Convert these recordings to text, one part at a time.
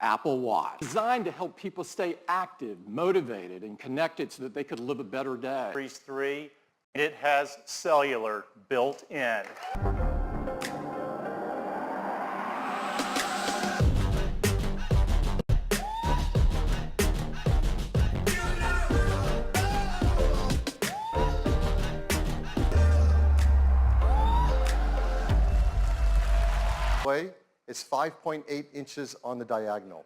Apple Watch, designed to help people stay active, motivated, and connected so that they could live a better day. Series 3, it has cellular built in. It's 5.8 inches on the diagonal.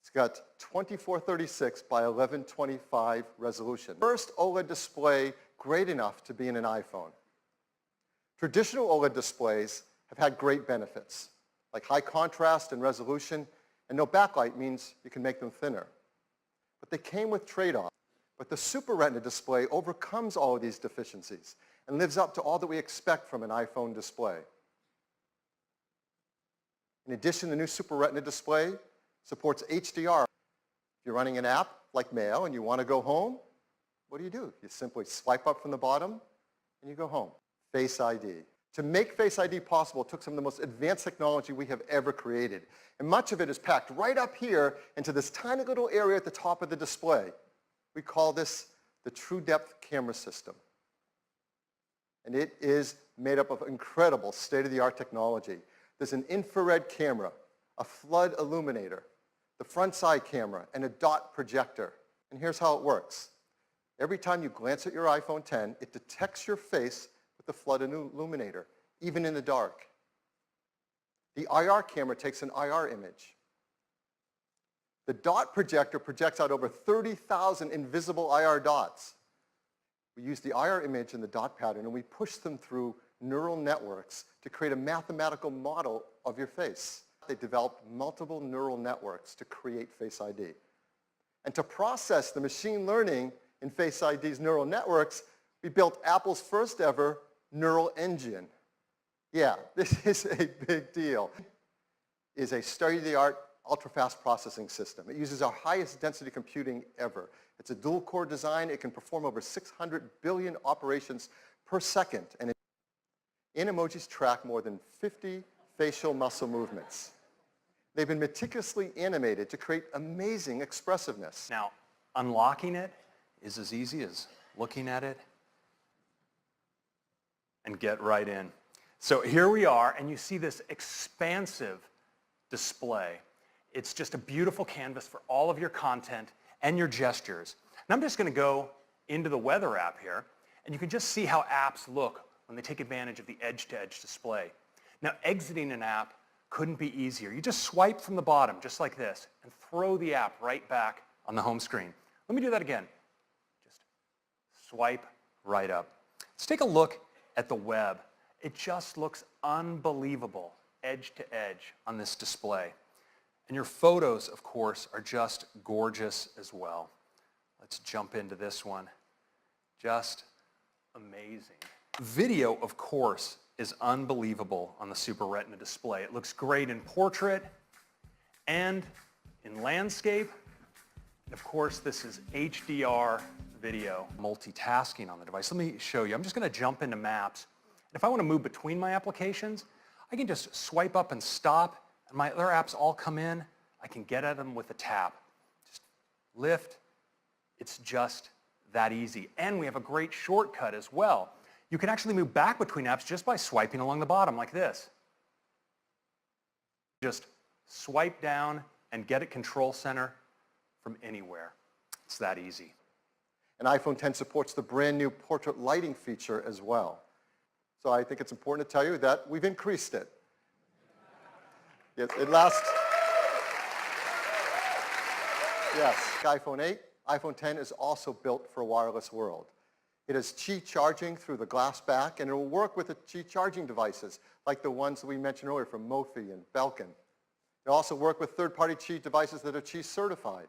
It's got 2436 by 1125 resolution. First OLED display great enough to be in an iPhone. Traditional OLED displays have had great benefits, like high contrast and resolution, and no backlight means you can make them thinner. But they came with trade-offs. But the Super Retina display overcomes all of these deficiencies and lives up to all that we expect from an iPhone display. In addition, the new Super Retina display supports HDR. If you're running an app like Mail and you want to go home, what do? You simply swipe up from the bottom and you go home. Face ID. To make Face ID possible, it took some of the most advanced technology we have ever created. And much of it is packed right up here into this tiny little area at the top of the display. We call this the True Depth Camera System. And it is made up of incredible state-of-the-art technology. There's an infrared camera, a flood illuminator, the front side camera, and a dot projector. And here's how it works. Every time you glance at your iPhone X, it detects your face with the flood illuminator, even in the dark. The IR camera takes an IR image. The dot projector projects out over 30,000 invisible IR dots. We use the IR image and the dot pattern, and we push them through neural networks to create a mathematical model of your face. They developed multiple neural networks to create Face ID. And to process the machine learning in Face ID's neural networks, we built Apple's first ever neural engine. Yeah, this is a big deal. It is a state-of-the-art ultra-fast processing system. It uses our highest density computing ever. It's a dual-core design. It can perform over 600 billion operations per second. And Emojis track more than 50 facial muscle movements. They've been meticulously animated to create amazing expressiveness. Now, unlocking it is as easy as looking at it and get right in. So here we are, and you see this expansive display. It's just a beautiful canvas for all of your content and your gestures. And I'm just going to go into the weather app here, and you can just see how apps look when they take advantage of the edge-to-edge display. Now, exiting an app couldn't be easier. You just swipe from the bottom, just like this, and throw the app right back on the home screen. Let me do that again. Just swipe right up. Let's take a look at the web. It just looks unbelievable, edge-to-edge on this display. And your photos, of course, are just gorgeous as well. Let's jump into this one. Just amazing. Video, of course, is unbelievable on the Super Retina display. It looks great in portrait and in landscape. And of course, this is HDR video. Multitasking on the device. Let me show you. I'm just going to jump into Maps. And if I want to move between my applications, I can just swipe up and stop, and my other apps all come in. I can get at them with a tap. Just lift. It's just that easy. And we have a great shortcut as well. You can actually move back between apps just by swiping along the bottom like this. Just swipe down and get at Control Center from anywhere. It's that easy. And iPhone X supports the brand new portrait lighting feature as well. So I think it's important to tell you that we've increased it. Yes, yes, iPhone 8, iPhone X is also built for a wireless world. It has Qi charging through the glass back, and it will work with the Qi charging devices, like the ones that we mentioned earlier from Mophie and Belkin. It'll also work with third-party Qi devices that are Qi certified.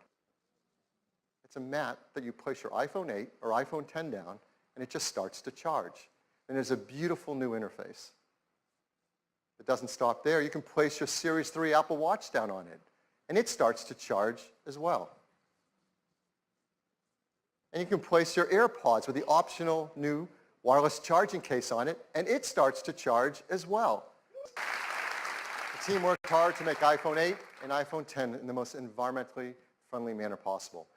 It's a mat that you place your iPhone 8 or iPhone X down, and it just starts to charge. And there's a beautiful new interface. It doesn't stop there. You can place your Series 3 Apple Watch down on it, and it starts to charge as well. And you can place your AirPods with the optional new wireless charging case on it, and it starts to charge as well. team worked hard to make iPhone 8 and iPhone 10 in the most environmentally friendly manner possible.